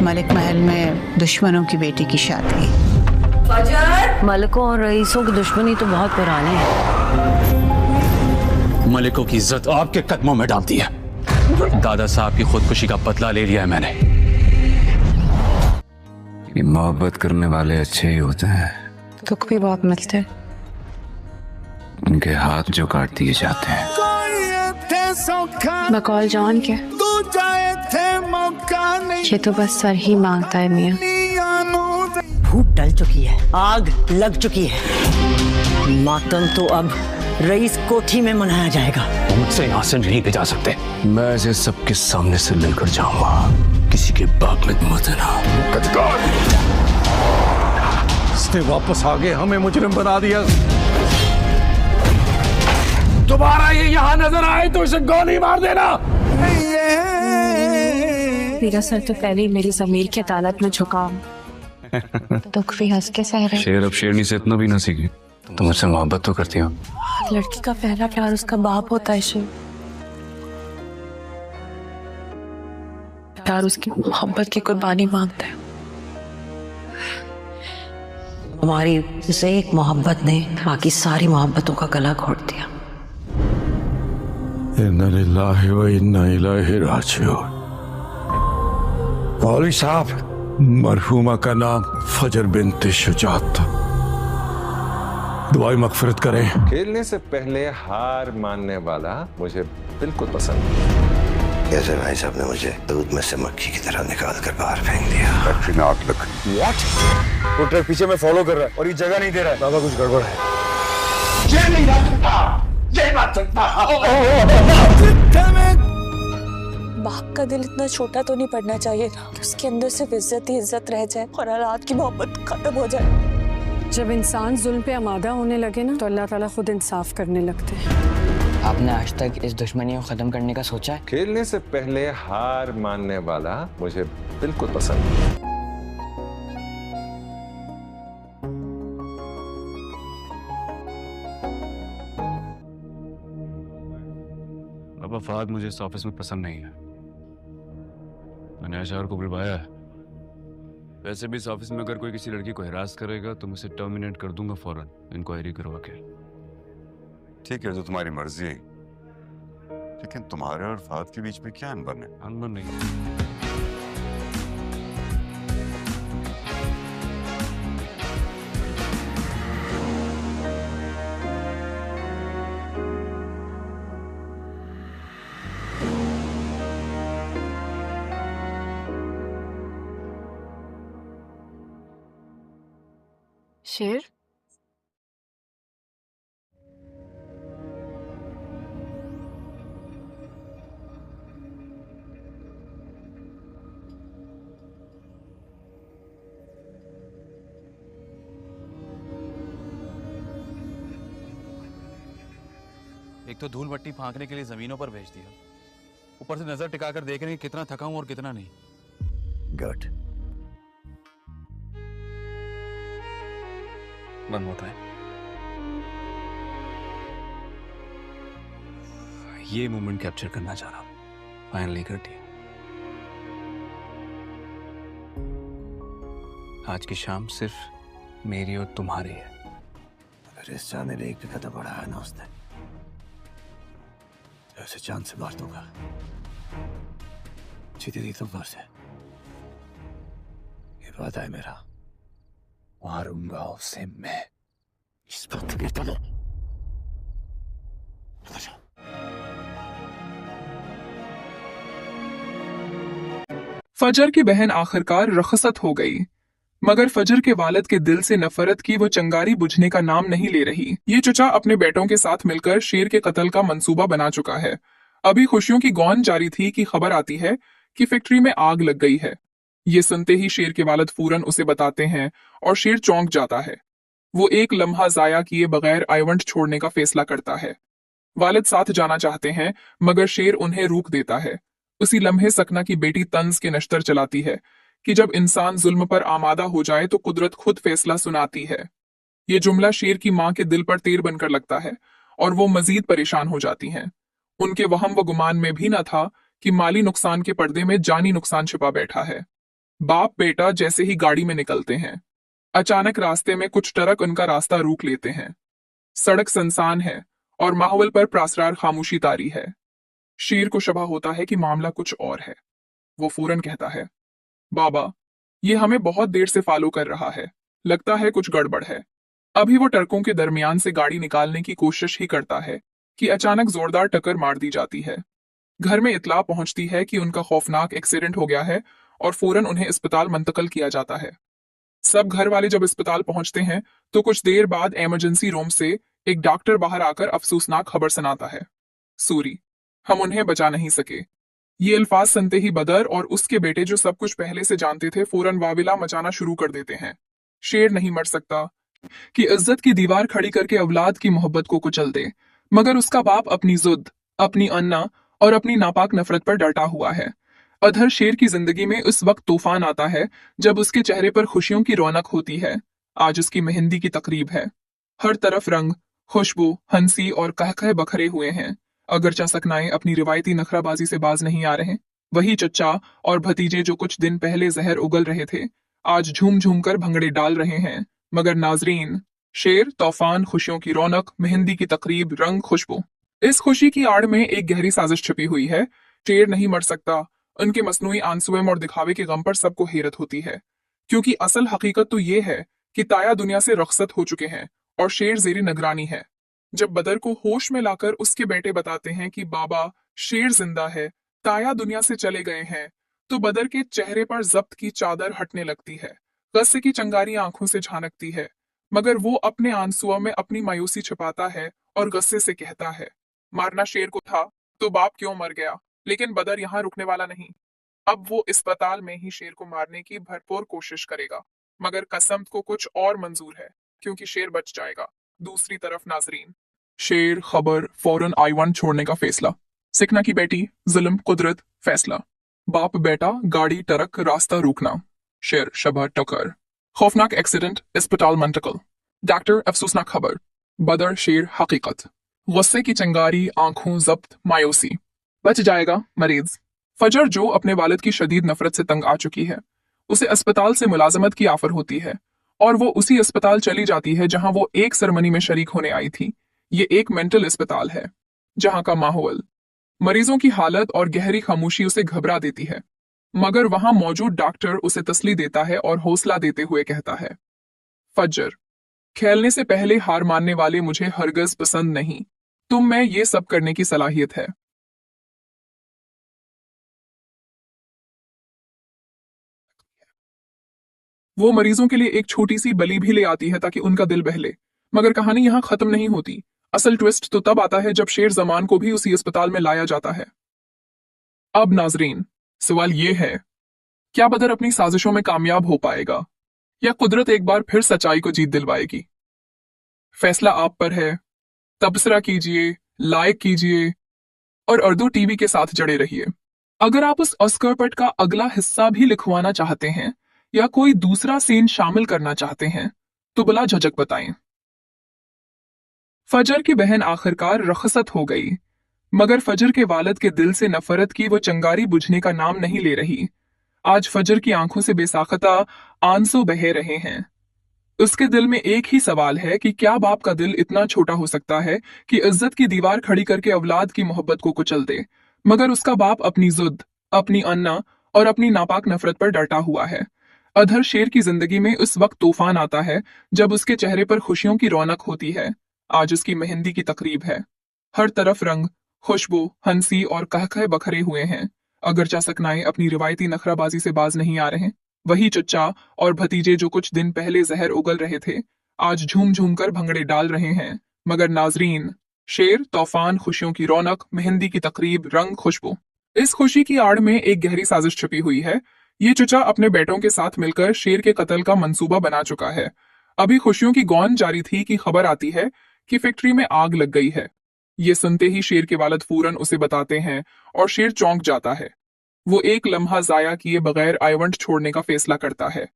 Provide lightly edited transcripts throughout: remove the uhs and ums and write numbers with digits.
मलिक महल में दुश्मनों की बेटी की शादी। फजर, मलिकों और रईसों की दुश्मनी तो बहुत पुरानी है। मलिकों की इज्जत आपके कदमों में डालती है। दादा साहब की खुदकुशी का बदला ले लिया है मैंने। ये मोहब्बत करने वाले अच्छे ही होते हैं, दुख भी बहुत मिलते हैं। उनके हाथ जो काट दिए जाते हैं। बकौल जॉन के ये तो बस सर ही मांगता है मियां। भूख टल चुकी है, आग लग चुकी है। मातम तो अब रईस कोठी में मनाया जाएगा। मुझसे यहाँ से नहीं ले जा सकते। मैं इसे सबके सामने से लेकर जाऊंगा। किसी के बाग में मत आना। इसने वापस आके हमें मुजरिम बना दिया। दोबारा ये यहाँ नजर आए तो इसे गोली मार देना। मेरा सर तो पहले ही मेरी ज़मीर की अदालत में झुका। दुख भी हंस के सह रहे। शेर अब शेरनी से इतना भी ना सीखी। तुम मुझसे मोहब्बत तो करती हो। लड़की का पहला प्यार उसका बाप होता है शिव। प्यार उसकी मोहब्बत की कुर्बानी मांगता है। तुम्हारी इस एक मोहब्बत ने बाकी सारी मोहब्बतों का गला घोट दिया। इन्ना लिल्लाहि व इन्ना इलैहि राजिऊन। मौलवी साहब, मरहूमा का नाम फजर बिन्त शुजात था। दुआई मगफिरत करें। खेलने से पहले हार मानने वाला मुझे बिल्कुल पसंद नहीं। कैसे भाई साहब ने मुझे दूध में से मक्खी की तरह निकाल कर बाहर फेंक दिया। फैक्ट्री में आग लग गई। वो ट्रक पीछे में फॉलो कर रहा है और ये जगह नहीं दे रहा है। बाबा कुछ गड़बड़ है। ये नहीं जा सकता, ये बात सकता। बाप का दिल इतना छोटा तो नहीं पड़ना चाहिए ना कि उसके अंदर सिर्फ इज्जत ही इज्जत रह जाए और औलाद की मोहब्बत खत्म हो जाए। जब इंसान जुल्म पे आमादा होने लगे ना तो अल्लाह ताला खुद इंसाफ करने लगते हैं। आपने आज तक इस दुश्मनी को खत्म करने का सोचा है? खेलने से पहले हार मानने वाला मुझे बिल्कुल पसंद नहीं। बाबा फहद मुझे इस ऑफिस में पसंद नहीं है। मैंने एचआर को बुलवाया है। वैसे भी इस ऑफिस में अगर कोई किसी लड़की को हिरास करेगा तो मैं उसे टर्मिनेट कर दूंगा फौरन, इंक्वायरी करवा के। ठीक है, जो तुम्हारी मर्जी है, लेकिन तुम्हारे और फहद के बीच में क्या अनबन है? अनबन नहीं। शेर एक तो धूल मट्टी फांकने के लिए जमीनों पर भेज दिया, ऊपर से नजर टिकाकर देख रहे हैं कितना थका हूं और कितना नहीं। गुड। बंद होता है। ये मोमेंट कैप्चर करना चाह रहा हूं। फाइनली कर दिया। आज की शाम सिर्फ मेरी और तुम्हारी है। अगर इस चांद ने एक भी कदम बढ़ाया ना उसने, तो उसे चांद से मार दूंगा। जीती थी तुम घर से, ये वादा है मेरा। मारूंगा उसे मैं। इस बात को कहता हूं। फजर की बहन आखिरकार रखसत हो गई, मगर फजर के वालिद के दिल से नफरत की वो चंगारी बुझने का नाम नहीं ले रही। ये चचा अपने बेटों के साथ मिलकर शेर के कत्ल का मंसूबा बना चुका है। अभी खुशियों की गौन जारी थी कि खबर आती है कि फैक्ट्री में आग लग गई है। ये सुनते ही शेर के वालिद फूरन उसे बताते हैं और शेर चौंक जाता है। वो एक लम्हा जाया किए बगैर आइवंट छोड़ने का फैसला करता है। वालिद साथ जाना चाहते हैं मगर शेर उन्हें रोक देता है। उसी लम्हे सकना की बेटी तंज के नश्तर चलाती है कि जब इंसान जुल्म पर आमादा हो जाए तो कुदरत खुद फैसला सुनाती है। ये जुमला शेर की मां के दिल पर तीर बनकर लगता है और वो मजीद परेशान हो जाती हैं। उनके वहम व गुमान में भी न था कि माली नुकसान के पर्दे में जानी नुकसान छिपा बैठा है। बाप बेटा जैसे ही गाड़ी में निकलते हैं, अचानक रास्ते में कुछ ट्रक उनका रास्ता रोक लेते हैं। सड़क सुनसान है और माहौल पर प्रासरार खामोशी तारी है। शेर को शबा होता है कि मामला कुछ और है। वो फौरन कहता है, बाबा, ये हमें बहुत देर से फॉलो कर रहा है, लगता है कुछ गड़बड़ है। अभी वो ट्रकों के दरमियान से गाड़ी निकालने की कोशिश ही करता है कि अचानक जोरदार टक्कर मार दी जाती है। घर में इत्तला पहुंचती है कि उनका खौफनाक एक्सीडेंट हो गया है और फौरन उन्हें अस्पताल मुंतकिल किया जाता है। सब घर वाले जब अस्पताल पहुंचते हैं तो कुछ देर बाद इमरजेंसी रूम से एक डॉक्टर बाहर आकर अफसोसनाक खबर सुनाता है, सूरी, हम उन्हें बचा नहीं सके। ये अल्फाज सुनते ही बदर और उसके बेटे जो सब कुछ पहले से जानते थे फौरन वाविला मचाना शुरू कर देते हैं। शेर नहीं मर सकता कि इज्जत की दीवार खड़ी करके औलाद की मोहब्बत को कुचल दे, मगर उसका बाप अपनी जुद, अपनी अन्ना और अपनी नापाक नफरत पर डटा हुआ है। अधर शेर की जिंदगी में उस वक्त तूफान आता है जब उसके चेहरे पर खुशियों की रौनक होती है। आज उसकी मेहंदी की तकरीब है। हर तरफ रंग, खुशबू, हंसी और कहकहे बखरे हुए हैं। अगरचा सकनाए अपनी रिवायती नखराबाजी से बाज नहीं आ रहे। वही चच्चा और भतीजे जो कुछ दिन पहले जहर उगल रहे थे, आज झूम झूम कर भंगड़े डाल रहे हैं। मगर नाजरीन, शेर, तूफान, खुशियों की रौनक, मेहंदी की तकरीब, रंग, खुशबू, इस खुशी की आड़ में एक गहरी साजिश छिपी हुई है। शेर नहीं मर सकता। उनके मसनूई आंसुएं और दिखावे के गम पर सबको हैरत होती है, क्योंकि असल हकीकत तो ये है कि ताया दुनिया से रुखसत हो चुके हैं और शेर जेरी निगरानी है। जब बदर को होश में लाकर उसके बेटे बताते हैं कि बाबा, शेर जिंदा है, ताया दुनिया से चले गए हैं, तो बदर के चेहरे पर जब्त की चादर हटने लगती है। गुस्से की चंगारी आंखों से झानकती है, मगर वो अपने आंसुओं में अपनी मायूसी छिपाता है और गुस्से से कहता है, मारना शेर को था तो बाप क्यों मर गया। लेकिन बदर यहाँ रुकने वाला नहीं। अब वो अस्पताल में ही शेर को मारने की भरपूर कोशिश करेगा, मगर कसमत को कुछ और मंजूर है, क्योंकि शेर बच जाएगा। दूसरी तरफ नाजरीन, शेर, खबर, फौरन I-1 छोड़ने का फैसला। सिकना की बेटी, जुल्म, कुदरत, फैसला। बाप बेटा, गाड़ी, ट्रक, रास्ता रोकना। शेर, शबा, टक्कर। खौफनाक एक्सीडेंट, अस्पताल मुंतकिल। डॉक्टर, अफसोसनाक खबर। बदर, शेर, हकीकत। गुस्से की चंगारी, आंखों जब्त, मायूसी। बच जाएगा मरीज। फजर, जो अपने वालिद की शदीद नफरत से तंग आ चुकी है, उसे अस्पताल से मुलाजमत की ऑफर होती है और वो उसी अस्पताल चली जाती है जहां वो एक सरमनी में शरीक होने आई थी। ये एक मेंटल अस्पताल है, जहां का माहौल, मरीजों की हालत और गहरी खामोशी उसे घबरा देती है। मगर वहां मौजूद डॉक्टर उसे तसली देता है और हौसला देते हुए कहता है, फजर, खेलने से पहले हार मानने वाले मुझे हरगज पसंद नहीं। तुम में ये सब करने की सलाहियत है। वो मरीजों के लिए एक छोटी सी बलि भी ले आती है ताकि उनका दिल बहले। मगर कहानी यहां खत्म नहीं होती। असल ट्विस्ट तो तब आता है जब शेर जमान को भी उसी अस्पताल में लाया जाता है। अब नाजरीन, सवाल ये है, क्या बदर अपनी साजिशों में कामयाब हो पाएगा या कुदरत एक बार फिर सच्चाई को जीत दिलवाएगी? फैसला आप पर है। तबसरा कीजिए, लाइक कीजिए और उर्दू टीवी के साथ जड़े रहिए। अगर आप उस ऑस्कर पट का अगला हिस्सा भी लिखवाना चाहते हैं या कोई दूसरा सीन शामिल करना चाहते हैं तो बिला झिझक बताएं। फजर की बहन आखिरकार रखसत हो गई, मगर फजर के वालिद के दिल से नफरत की वो चंगारी बुझने का नाम नहीं ले रही। आज फजर की आंखों से बेसाख्ता आंसू बह रहे हैं। उसके दिल में एक ही सवाल है कि क्या बाप का दिल इतना छोटा हो सकता है कि इज्जत की दीवार खड़ी करके औलाद की मोहब्बत को कुचल दे। मगर उसका बाप अपनी जुद, अपनी अन्ना और अपनी नापाक नफरत पर डटा हुआ है। अधर शेर की जिंदगी में उस वक्त तूफान आता है जब उसके चेहरे पर खुशियों की रौनक होती है। आज उसकी मेहंदी की तकरीब है। हर तरफ रंग, खुशबू, हंसी और कहकहे बखरे हुए हैं। अगरचा सकनाए अपनी रिवायती नखराबाजी से बाज नहीं आ रहे। वही चच्चा और भतीजे जो कुछ दिन पहले जहर उगल रहे थे, आज झूम झूम कर भंगड़े डाल रहे हैं। मगर नाजरीन, शेर, तूफान, खुशियों की रौनक, मेहंदी की तकरीब, रंग, खुशबू, इस खुशी की आड़ में एक गहरी साजिश छुपी हुई है। ये चचा अपने बेटों के साथ मिलकर शेर के कत्ल का मंसूबा बना चुका है। अभी खुशियों की गौन जारी थी कि खबर आती है कि फैक्ट्री में आग लग गई है। ये सुनते ही शेर के वालिद फौरन उसे बताते हैं और शेर चौंक जाता है। वो एक लम्हा जाया किए बगैर I-1 छोड़ने का फैसला करता है।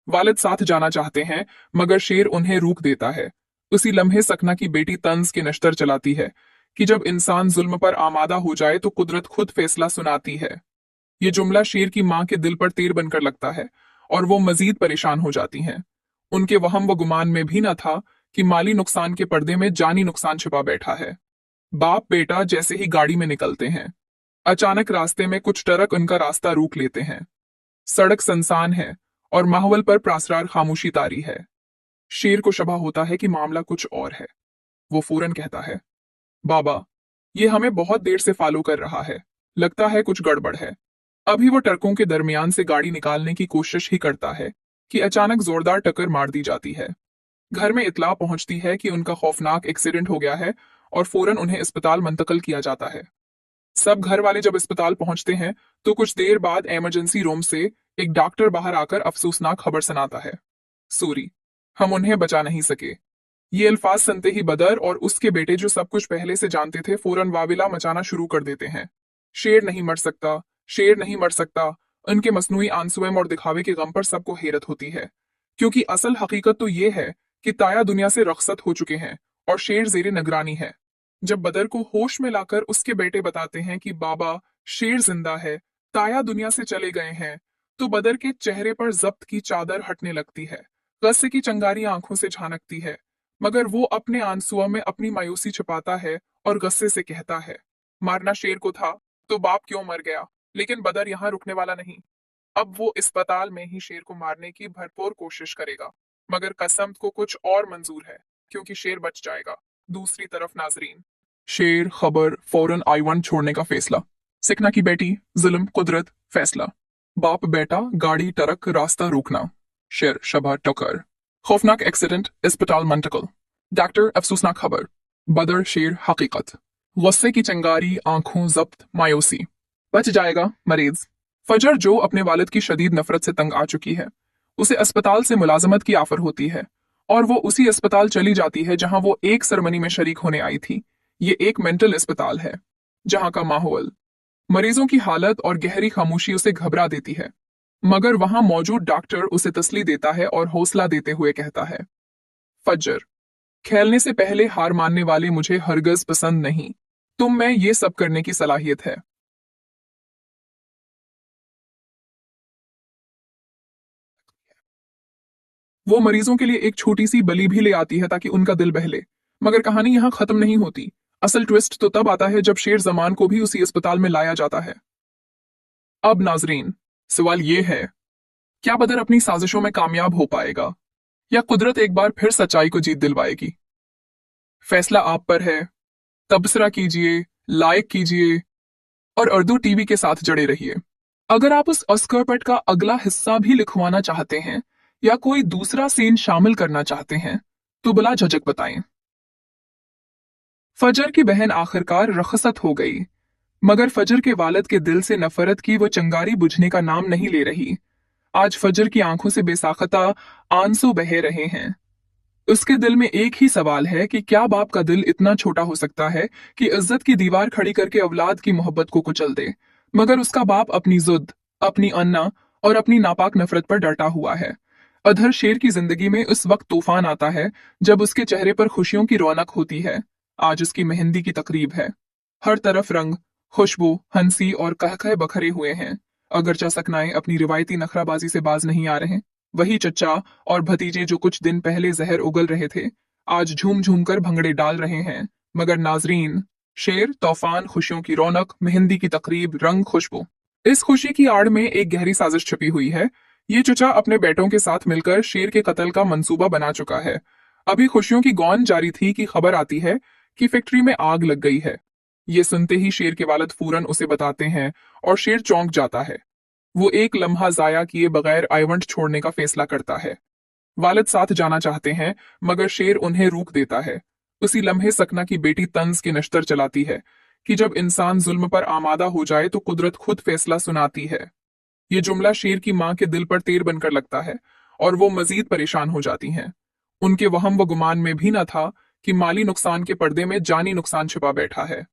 वालिद साथ जाना चाहते हैं, मगर शेर उन्हें रोक देता है। उसी लम्हे सकना की बेटी तंज के नश्तर चलाती है कि जब इंसान जुल्म पर आमादा हो जाए तो कुदरत खुद फैसला सुनाती है। ये जुमला शेर की मां के दिल पर तीर बनकर लगता है और वो मजीद परेशान हो जाती हैं। उनके वहम व गुमान में भी न था कि माली नुकसान के पर्दे में जानी नुकसान छिपा बैठा है। बाप बेटा जैसे ही गाड़ी में निकलते हैं, अचानक रास्ते में कुछ ट्रक उनका रास्ता रोक लेते हैं। सड़क सुनसान है और माहौल पर प्रासरार खामोशी तारी है। शेर को शबा होता है कि मामला कुछ और है। वो फौरन कहता है, बाबा, ये हमें बहुत देर से फॉलो कर रहा है, लगता है कुछ गड़बड़ है। अभी वो ट्रकों के दरमियान से गाड़ी निकालने की कोशिश ही करता है कि अचानक जोरदार टक्कर मार दी जाती है। घर में इतला पहुंचती है कि उनका खौफनाक एक्सीडेंट हो गया है और फौरन उन्हें अस्पताल मुंतकिल किया जाता है। सब घर वाले जब अस्पताल पहुंचते हैं तो कुछ देर बाद इमरजेंसी रूम से एक डॉक्टर बाहर आकर अफसोसनाक खबर सुनाता है, सॉरी, हम उन्हें बचा नहीं सके। ये अल्फाज सुनते ही बदर और उसके बेटे जो सब कुछ पहले से जानते थे फौरन वाविला मचाना शुरू कर देते हैं। शेर नहीं मर सकता, शेर नहीं मर सकता। उनके मसनूई आंसुएं और दिखावे के गम पर सबको हैरत होती है, क्योंकि असल हकीकत तो ये है कि ताया दुनिया से रखसत हो चुके हैं और शेर जेरे निगरानी है। जब बदर को होश में लाकर उसके बेटे बताते हैं कि बाबा, शेर जिंदा है, ताया दुनिया से चले गए हैं, तो बदर के चेहरे पर जब्त की चादर हटने लगती है। गस्से की चंगारी आंखों से झानकती है, मगर वो अपने आंसुओं में अपनी मायूसी छुपाता है और गुस्से से कहता है, मारना शेर को था तो बाप क्यों मर गया। लेकिन बदर यहाँ रुकने वाला नहीं। अब वो अस्पताल में ही शेर को मारने की भरपूर कोशिश करेगा, मगर कसम को कुछ और मंजूर है, क्योंकि शेर बच जाएगा। दूसरी तरफ नाजरीन, शेर, खबर, फौरन I-1 छोड़ने का फैसला। सिकना की बेटी, जुल्म, कुदरत, फैसला। बाप बेटा, गाड़ी, ट्रक, रास्ता रोकना। शेर, शबा, टक्कर। खौफनाक एक्सीडेंट, अस्पताल मुंतकिल। डॉक्टर, अफसोसनाक खबर। बदर, शेर, हकीकत। गुस्से की चंगारी, आंखों जब्त, मायूसी। बच जाएगा, मरीज। फजर, जो अपने वालिद की शदीद नफरत से तंग आ चुकी है, उसे अस्पताल से मुलाजमत की ऑफर होती है और वो उसी अस्पताल चली जाती है जहां वो एक सरमनी में शरीक होने आई थी। ये एक मेंटल अस्पताल है, जहां का माहौल, मरीजों की हालत और गहरी खामोशी उसे घबरा देती है, मगर वहां मौजूद डॉक्टर उसे तसली देता है और हौसला देते हुए कहता है, फजर, खेलने से पहले हार मानने वाले मुझे हरगज पसंद नहीं। तुम में ये सब करने की सलाहियत है। वो मरीजों के लिए एक छोटी सी बलि भी ले आती है ताकि उनका दिल बहले, मगर कहानी यहां खत्म नहीं होती। असल ट्विस्ट तो तब आता है जब शेर जमान को भी उसी अस्पताल में लाया जाता है। अब नाजरीन, सवाल ये है, क्या बदर अपनी साजिशों में कामयाब हो पाएगा या कुदरत एक बार फिर सच्चाई को जीत दिलवाएगी? फैसला आप पर है। तबसरा कीजिए, लाइक कीजिए और उर्दू टीवी के साथ जड़े रहिए। अगर आप उस अस्करपट का अगला हिस्सा भी लिखवाना चाहते हैं या कोई दूसरा सीन शामिल करना चाहते हैं तो बिला झिझक बताएं। फजर की बहन आखिरकार रखसत हो गई, मगर फजर के वालिद के दिल से नफरत की वो चंगारी बुझने का नाम नहीं ले रही। आज फजर की आंखों से बेसाख्ता आंसू बह रहे हैं। उसके दिल में एक ही सवाल है कि क्या बाप का दिल इतना छोटा हो सकता है कि इज्जत की दीवार खड़ी करके औलाद की मोहब्बत को कुचल दे। मगर उसका बाप अपनी जुद, अपनी अन्ना और अपनी नापाक नफरत पर डटा हुआ है। अधर शेर की जिंदगी में उस वक्त तूफान आता है जब उसके चेहरे पर खुशियों की रौनक होती है। आज उसकी मेहंदी की तकरीब है। हर तरफ रंग, खुशबू, हंसी और कहकहे बखरे हुए हैं। अगरचा सकनाए अपनी रिवायती नखराबाजी से बाज नहीं आ रहे। वही चच्चा और भतीजे जो कुछ दिन पहले जहर उगल रहे थे, आज झूम झूम कर भंगड़े डाल रहे हैं। मगर नाजरीन, शेर, तूफान, खुशियों की रौनक, मेहंदी की तकरीब, रंग, खुशबू, इस खुशी की आड़ में एक गहरी साजिश छिपी हुई है। ये चचा अपने बेटों के साथ मिलकर शेर के कत्ल का मंसूबा बना चुका है। अभी खुशियों की गौन जारी थी कि खबर आती है कि फैक्ट्री में आग लग गई है। ये सुनते ही शेर के वालिद फौरन उसे बताते हैं और शेर चौंक जाता है। वो एक लम्हा जाया किए बगैर I-1 छोड़ने का फैसला करता है। वालिद साथ जाना चाहते हैं, मगर शेर उन्हें रोक देता है। उसी लम्हे सकना की बेटी तंज के नश्तर चलाती है कि जब इंसान जुल्म पर आमादा हो जाए तो कुदरत खुद फैसला सुनाती है। ये जुमला शेर की मां के दिल पर तीर बनकर लगता है और वो मजीद परेशान हो जाती हैं। उनके वहम व गुमान में भी न था कि माली नुकसान के पर्दे में जानी नुकसान छिपा बैठा है।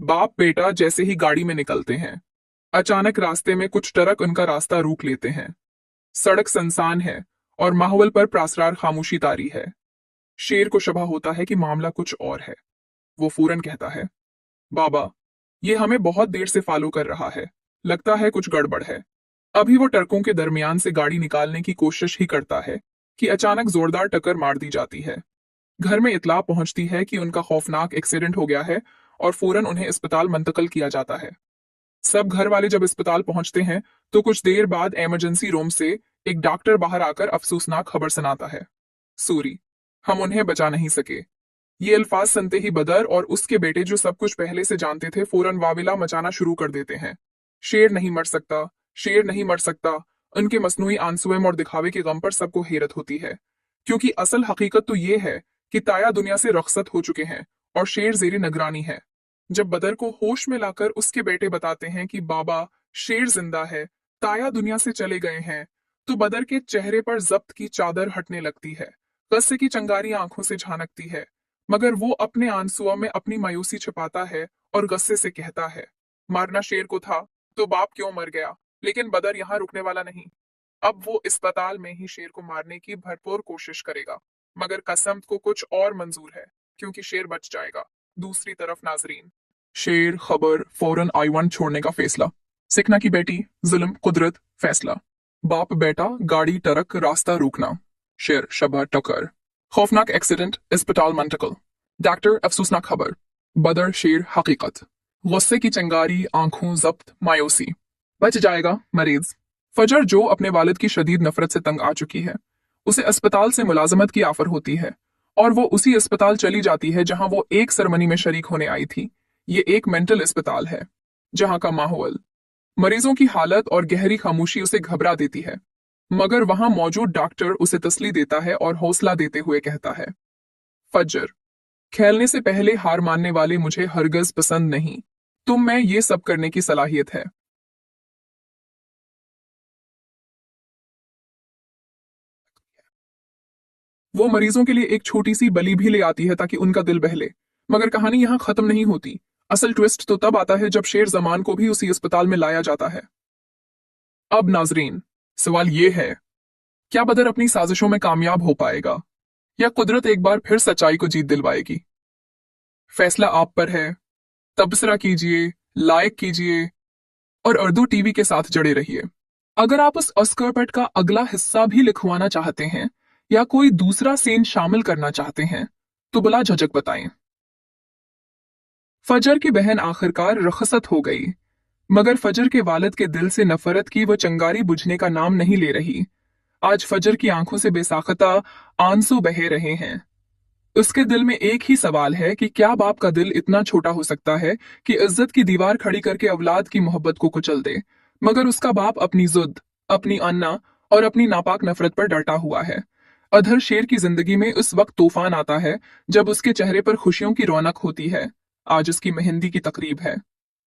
बाप बेटा जैसे ही गाड़ी में निकलते हैं, अचानक रास्ते में कुछ ट्रक उनका रास्ता रोक लेते हैं। सड़क सुनसान है और माहौल पर प्रासरार खामोशी तारी है। शेर को शबा होता है कि मामला कुछ और है। वो फौरन कहता है, बाबा, ये हमें बहुत देर से फॉलो कर रहा है, लगता है कुछ गड़बड़ है। अभी वो ट्रकों के दरमियान से गाड़ी निकालने की कोशिश ही करता है कि अचानक जोरदार टक्कर मार दी जाती है। घर में इत्तला पहुंचती है कि उनका खौफनाक एक्सीडेंट हो गया है और फौरन उन्हें अस्पताल मुंतकिल किया जाता है। सब घर वाले जब अस्पताल पहुंचते हैं तो कुछ देर बाद इमरजेंसी रूम से एक डॉक्टर बाहर आकर अफसोसनाक खबर सुनाता है, सूरी, हम उन्हें बचा नहीं सके। ये अल्फाज सुनते ही बदर और उसके बेटे जो सब कुछ पहले से जानते थे फौरन वाविला मचाना शुरू कर देते हैं। शेर नहीं मर सकता, शेर नहीं मर सकता। उनके मसनूई आंसुएं और दिखावे के गम पर सबको हैरत होती है, क्योंकि असल हकीकत तो ये है कि ताया दुनिया से रखसत हो चुके हैं और शेर जेरी निगरानी है। जब बदर को होश में लाकर उसके बेटे बताते हैं कि बाबा, शेर जिंदा है, ताया दुनिया से चले गए हैं, तो बदर के चेहरे पर जब्त की चादर हटने लगती है। गुस्से की चंगारी आंखों से झानकती है, मगर वो अपने आंसुओं में अपनी मायूसी छिपाता है और गुस्से से कहता है, मारना शेर को था तो बाप क्यों मर गया। लेकिन बदर यहाँ रुकने वाला नहीं। अब वो अस्पताल में ही शेर को मारने की भरपूर कोशिश करेगा, मगर कसम को कुछ और मंजूर है, क्योंकि शेर बच जाएगा। दूसरी तरफ नाजरीन, शेर, खबर, फौरन I-1 छोड़ने का फैसला। सिकना की बेटी, जुल्म, कुदरत, फैसला। बाप बेटा, गाड़ी, ट्रक, रास्ता रोकना। शेर, शबा, टक्कर। खौफनाक एक्सीडेंट, अस्पताल मुंतकिल। डॉक्टर, अफसोसनाक खबर। बदर, शेर, हकीकत। गुस्से की चंगारी, आंखों जब्त, मायूसी। बच जाएगा, मरीज। फजर, जो अपने वालिद की शदीद नफरत से तंग आ चुकी है, उसे अस्पताल से मुलाजमत की ऑफर होती है और वो उसी अस्पताल चली जाती है जहां वो एक सरमनी में शरीक होने आई थी। ये एक मेंटल अस्पताल है, जहां का माहौल, मरीजों की हालत और गहरी खामोशी उसे घबरा देती है, मगर वहां मौजूद डॉक्टर उसे तसल्ली देता है और हौसला देते हुए कहता है, फजर, खेलने से पहले हार मानने वाले मुझे हरगज पसंद नहीं। तुम में ये सब करने की सलाहियत है। वो मरीजों के लिए एक छोटी सी बलि भी ले आती है ताकि उनका दिल बहले, मगर कहानी यहां खत्म नहीं होती। असल ट्विस्ट तो तब आता है जब शेर जमान को भी उसी अस्पताल में लाया जाता है। अब नाजरीन, सवाल ये है, क्या बदर अपनी साजिशों में कामयाब हो पाएगा या कुदरत एक बार फिर सच्चाई को जीत दिलवाएगी? फैसला आप पर है। तबसरा कीजिए, लाइक कीजिए और उर्दू टीवी के साथ जुड़े रहिए। अगर आप उस अस्करपट का अगला हिस्सा भी लिखवाना चाहते हैं या कोई दूसरा सीन शामिल करना चाहते हैं तो बिला झिझक बताएं। फजर की बहन आखिरकार रखसत हो गई, मगर फजर के वालिद के दिल से नफरत की वो चंगारी बुझने का नाम नहीं ले रही। आज फजर की आंखों से बेसाख्ता आंसू बहे रहे हैं। उसके दिल में एक ही सवाल है कि क्या बाप का दिल इतना छोटा हो सकता है कि इज्जत की दीवार खड़ी करके औलाद की मोहब्बत को कुचल दे। मगर उसका बाप अपनी जुद, अपनी अन्ना और अपनी नापाक नफरत पर डटा हुआ है। अधर शेर की जिंदगी में उस वक्त तूफान आता है जब उसके चेहरे पर खुशियों की रौनक होती है। आज उसकी मेहंदी की तकरीब है।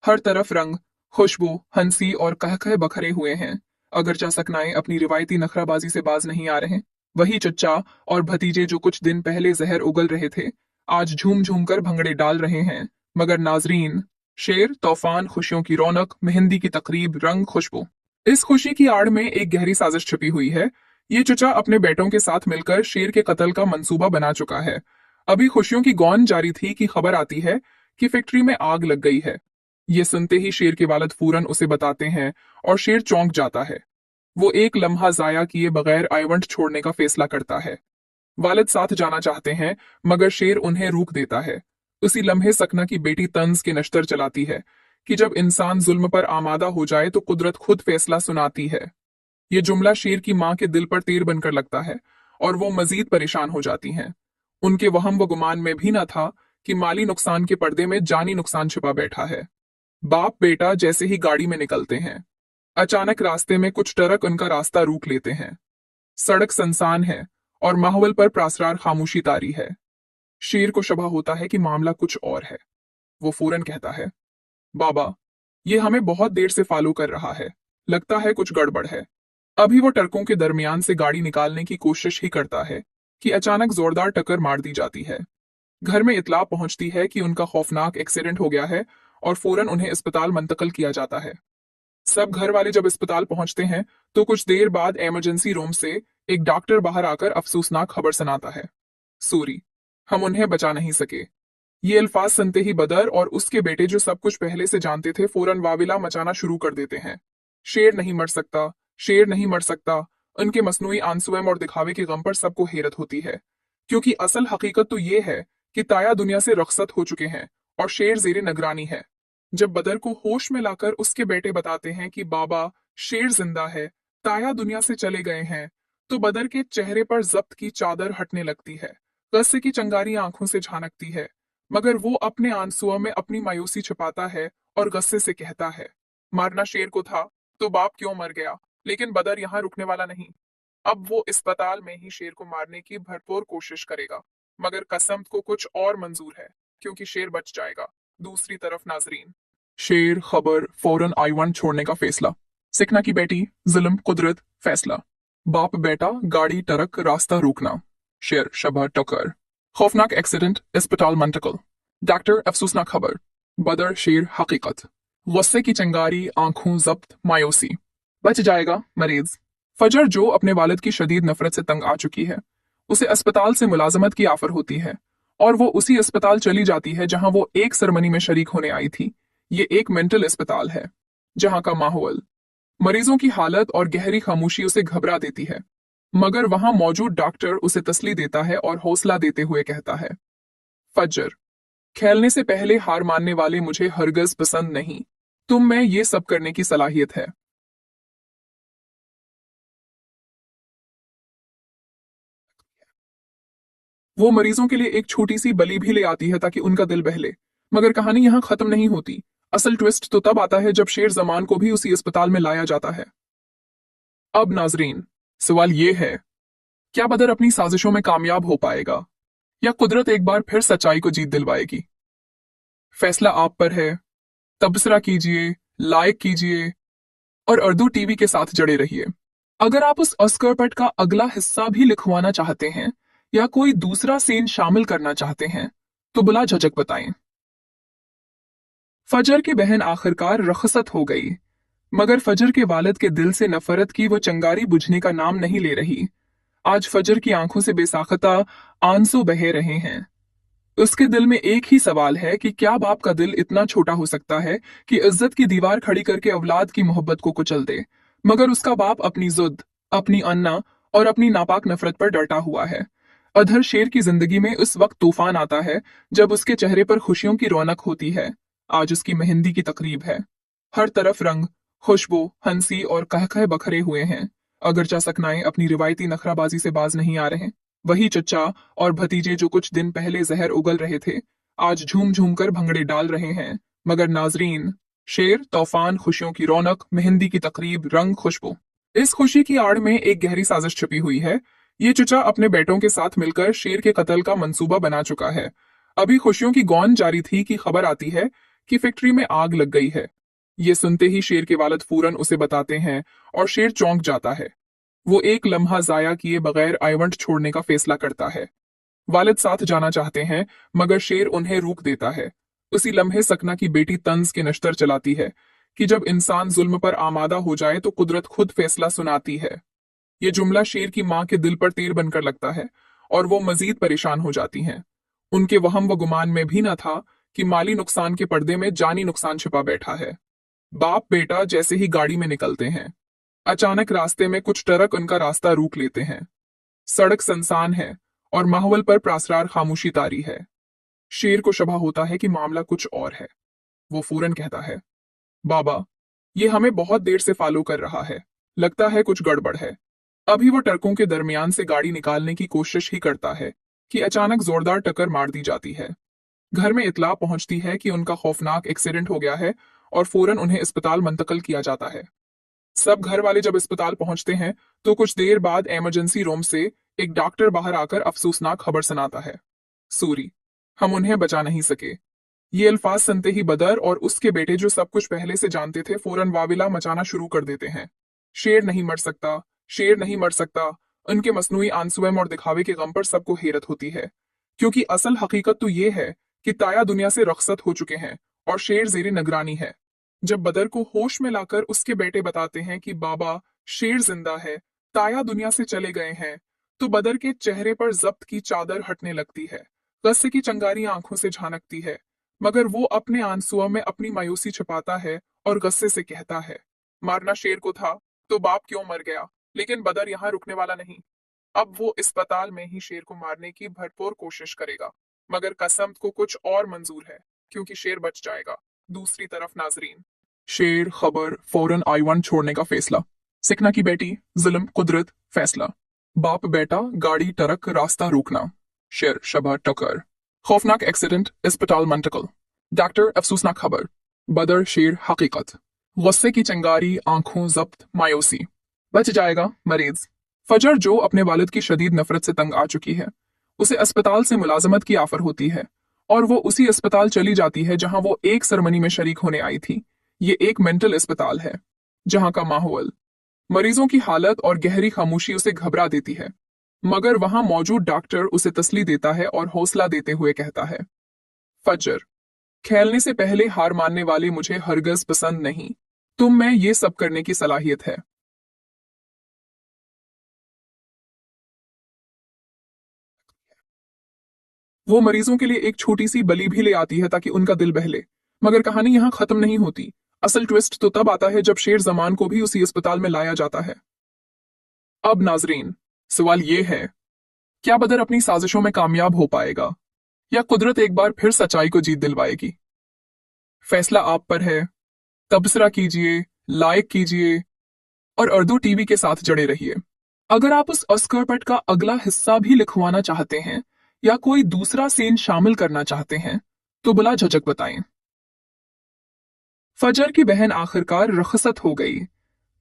हर तरफ रंग, खुशबू, हंसी और कहकहे बखरे हुए हैं। अगरचा सकनाए अपनी रिवायती नखराबाजी से बाज नहीं आ रहे। वही चच्चा और भतीजे जो कुछ दिन पहले जहर उगल रहे थे, आज झूम झूम कर भंगड़े डाल रहे हैं। मगर नाजरीन, शेर, तूफान, खुशियों की रौनक, मेहंदी की तकरीब, रंग, खुशबू, इस खुशी की आड़ में एक गहरी साजिश छुपी हुई है। ये चचा अपने बेटों के साथ मिलकर शेर के कत्ल का मंसूबा बना चुका है। अभी खुशियों की गौन जारी थी कि खबर आती है कि फैक्ट्री में आग लग गई है। ये सुनते ही शेर के वालिद फौरन उसे बताते हैं और शेर चौंक जाता है। वो एक लम्हा जाया किए बगैर I-1 छोड़ने का फैसला करता है। वालिद साथ जाना चाहते हैं, मगर शेर उन्हें रोक देता है। उसी लम्हे सकना की बेटी तंज के नश्तर चलाती है कि जब इंसान जुल्म पर आमादा हो जाए तो कुदरत खुद फैसला सुनाती है। ये जुमला शेर की मां के दिल पर तीर बनकर लगता है और वो मजीद परेशान हो जाती हैं। उनके वहम व गुमान में भी न था कि माली नुकसान के पर्दे में जानी नुकसान छिपा बैठा है। बाप बेटा जैसे ही गाड़ी में निकलते हैं, अचानक रास्ते में कुछ ट्रक उनका रास्ता रोक लेते हैं। सड़क सुनसान है और माहौल पर प्रासरार खामोशी तारी है। शेर को शबा होता है कि मामला कुछ और है। वो फौरन कहता है, बाबा, ये हमें बहुत देर से फॉलो कर रहा है, लगता है कुछ गड़बड़ है। अभी वो ट्रकों के दरमियान से गाड़ी निकालने की कोशिश ही करता है कि अचानक जोरदार टक्कर मार दी जाती है। घर में इत्तला पहुंचती है कि उनका खौफनाक एक्सीडेंट हो गया है और फौरन उन्हें अस्पताल मुंतकिल किया जाता है। सब घर वाले जब अस्पताल पहुंचते हैं तो कुछ देर बाद इमरजेंसी रूम से एक डॉक्टर बाहर आकर अफसोसनाक खबर सुनाता है, सूरी, हम उन्हें बचा नहीं सके। ये अल्फाज सुनते ही बदर और उसके बेटे जो सब कुछ पहले से जानते थे फौरन वाविला मचाना शुरू कर देते हैं। शेर नहीं मर सकता, शेर नहीं मर सकता। उनके मसनूई आंसुएं और दिखावे के गम पर सबको हैरत होती है, क्योंकि असल हकीकत तो ये है कि ताया दुनिया से रखसत हो चुके हैं और शेर जेरे निगरानी है। जब बदर को होश में लाकर उसके बेटे बताते हैं कि बाबा शेर जिंदा है, ताया दुनिया से चले गए हैं, तो बदर के चेहरे पर जब्त की चादर हटने लगती है। गस्से की चंगारी आंखों से झानकती है, मगर वो अपने आंसुओं में अपनी मायूसी छिपाता है और गस्से से कहता है, मारना शेर को था तो बाप क्यों मर गया। लेकिन बदर यहाँ रुकने वाला नहीं। अब वो अस्पताल में ही शेर को मारने की भरपूर कोशिश करेगा, मगर कसम को कुछ और मंजूर है, क्योंकि शेर बच जाएगा। दूसरी तरफ नाजरीन, शेर, खबर, फौरन I-1 छोड़ने का फैसला। सिकना की बेटी, जुल्म, कुदरत, फैसला। बाप बेटा, गाड़ी, ट्रक, रास्ता रोकना। शेर, शबह, टक्कर। खौफनाक एक्सीडेंट, अस्पताल मुंतकिल। डॉक्टर, अफसोसनाक खबर। बदर, शेर, हकीकत। गुस्से की चंगारी, आंखों जब्त, मायूसी। बच जाएगा मरीज। फजर, जो अपने वालिद की शदीद नफरत से तंग आ चुकी है, उसे अस्पताल से मुलाजमत की आफर होती है और वो उसी अस्पताल चली जाती है जहां वो एक सरमनी में शरीक होने आई थी। ये एक मेंटल अस्पताल है, जहां का माहौल, मरीजों की हालत और गहरी खामोशी उसे घबरा देती है, मगर वहां मौजूद डॉक्टर उसे तसली देता है और हौसला देते हुए कहता है, फजर, खेलने से पहले हार मानने वाले मुझे हरगज पसंद नहीं। तुम में ये सब करने की सलाहियत है। वो मरीजों के लिए एक छोटी सी बलि भी ले आती है ताकि उनका दिल बहले। मगर कहानी यहां खत्म नहीं होती। असल ट्विस्ट तो तब आता है जब शेर जमान को भी उसी अस्पताल में लाया जाता है। अब नाजरीन, सवाल ये है, क्या बदर अपनी साजिशों में कामयाब हो पाएगा या कुदरत एक बार फिर सच्चाई को जीत दिलवाएगी? फैसला आप पर है। तबसरा कीजिए, लाइक कीजिए और उर्दू टीवी के साथ जड़े रहिए। अगर आप उस ऑस्कर पट का अगला हिस्सा भी लिखवाना चाहते हैं या कोई दूसरा सीन शामिल करना चाहते हैं तो बुला झिझक बताएं। फजर की बहन आखिरकार रखसत हो गई, मगर फजर के वालिद के दिल से नफरत की वो चंगारी बुझने का नाम नहीं ले रही। आज फजर की आंखों से बेसाख्ता आंसू बहे रहे हैं। उसके दिल में एक ही सवाल है कि क्या बाप का दिल इतना छोटा हो सकता है कि इज्जत की दीवार खड़ी करके औलाद की मोहब्बत को कुचल दे। मगर उसका बाप अपनी जुद, अपनी अन्ना और अपनी नापाक नफरत पर डटा हुआ है। अधर शेर की जिंदगी में उस वक्त तूफान आता है जब उसके चेहरे पर खुशियों की रौनक होती है। आज उसकी मेहंदी की तकरीब है। हर तरफ रंग, खुशबू, हंसी और कहकह बखरे हुए हैं। अगरचा सकनाएं अपनी रिवायती नखराबाजी से बाज नहीं आ रहे। वही चच्चा और भतीजे जो कुछ दिन पहले जहर उगल रहे थे, आज झूम झूम कर भंगड़े डाल रहे हैं। मगर नाजरीन, शेर, तूफान, खुशियों की रौनक, मेहंदी की तकरीब, रंग, खुशबू, इस खुशी की आड़ में एक गहरी साजिश छुपी हुई है। ये चचा अपने बेटों के साथ मिलकर शेर के कत्ल का मंसूबा बना चुका है। अभी खुशियों की गौन जारी थी कि खबर आती है कि फैक्ट्री में आग लग गई है। ये सुनते ही शेर के वालिद फौरन उसे बताते हैं और शेर चौंक जाता है। वो एक लम्हा जाया किए बगैर I-1 छोड़ने का फैसला करता है। वालिद साथ जाना चाहते हैं, मगर शेर उन्हें रोक देता है। उसी लम्हे सकना की बेटी तंज के नश्तर चलाती है कि जब इंसान जुल्म पर आमादा हो जाए तो कुदरत खुद फैसला सुनाती है। ये जुमला शेर की मां के दिल पर तीर बनकर लगता है और वो मजीद परेशान हो जाती हैं। उनके वहम व गुमान में भी न था कि माली नुकसान के पर्दे में जानी नुकसान छिपा बैठा है। बाप बेटा जैसे ही गाड़ी में निकलते हैं, अचानक रास्ते में कुछ ट्रक उनका रास्ता रोक लेते हैं। सड़क सुनसान है और माहौल पर प्रासरार खामोशी तारी है। शेर को शबा होता है कि मामला कुछ और है। वो फौरन कहता है, बाबा, ये हमें बहुत देर से फॉलो कर रहा है, लगता है कुछ गड़बड़ है। अभी वो ट्रकों के दरमियान से गाड़ी निकालने की कोशिश ही करता है कि अचानक जोरदार टक्कर मार दी जाती है। घर में इतला पहुंचती है कि उनका खौफनाक एक्सीडेंट हो गया है और फौरन उन्हें अस्पताल मुंतकिल किया जाता है। सब घर वाले जब अस्पताल पहुंचते हैं तो कुछ देर बाद इमरजेंसी रूम से एक डॉक्टर बाहर आकर अफसोसनाक खबर सुनाता है, सूरी, हम उन्हें बचा नहीं सके। ये अल्फाज सुनते ही बदर और उसके बेटे जो सब कुछ पहले से जानते थे फौरन वाविला मचाना शुरू कर देते हैं। शेर नहीं मर सकता, शेर नहीं मर सकता। उनके मसनूई आंसुएं और दिखावे के गम पर सबको हैरत होती है, क्योंकि असल हकीकत तो ये है कि ताया दुनिया से रखसत हो चुके हैं और शेर जेरे निगरानी है। जब बदर को होश में लाकर उसके बेटे बताते हैं कि बाबा शेर जिंदा है, ताया दुनिया से चले गए हैं, तो बदर के चेहरे पर जब्त की चादर हटने लगती है। गुस्से की चिंगारियां आंखों से झानकती है, मगर वो अपने आंसुओं में अपनी मायूसी छिपाता है और गुस्से से कहता है, मारना शेर को था तो बाप क्यों मर गया, लेकिन बदर यहाँ रुकने वाला नहीं। अब वो अस्पताल में ही शेर को मारने की भरपूर कोशिश करेगा, मगर कसम को कुछ और मंजूर है, क्योंकि शेर बच जाएगा। दूसरी तरफ नाजरीन, शेर, खबर, फौरन I-1 छोड़ने का फैसला। सिकना की बेटी, जुल्म, कुदरत, फैसला। बाप बेटा, गाड़ी, ट्रक, रास्ता रोकना। शेर, शबा, टक्कर। खौफनाक एक्सीडेंट, अस्पताल मुंतकिल। डॉक्टर, अफसोसनाक खबर। बदर, शेर, हकीकत। गुस्से की चिंगारी, आंखों जब्त, मायूसी। बच जाएगा मरीज। फजर, जो अपने वालिद की शदीद नफरत से तंग आ चुकी है, उसे अस्पताल से मुलाजमत की आफर होती है और वो उसी अस्पताल चली जाती है जहां वो एक सरमनी में शरीक होने आई थी। ये एक मेंटल अस्पताल है, जहां का माहौल, मरीजों की हालत और गहरी खामोशी उसे घबरा देती है, मगर वहां मौजूद डॉक्टर उसे तसली देता है और हौसला देते हुए कहता है, फजर, खेलने से पहले हार मानने वाले मुझे हरगज पसंद नहीं। तुम में ये सब करने की सलाहियत है। वो मरीजों के लिए एक छोटी सी बलि भी ले आती है ताकि उनका दिल बहले, मगर कहानी यहां खत्म नहीं होती। असल ट्विस्ट तो तब आता है जब शेर जमान को भी उसी अस्पताल में लाया जाता है। अब नाजरीन, सवाल ये है, क्या बदर अपनी साजिशों में कामयाब हो पाएगा या कुदरत एक बार फिर सच्चाई को जीत दिलवाएगी? फैसला आप पर है। तबसरा कीजिए, लाइक कीजिए और उर्दू टीवी के साथ जड़े रहिए। अगर आप उस अस्करपट का अगला हिस्सा भी लिखवाना चाहते हैं या कोई दूसरा सीन शामिल करना चाहते हैं तो बिला झिझक बताएं। फजर की बहन आखिरकार रखसत हो गई,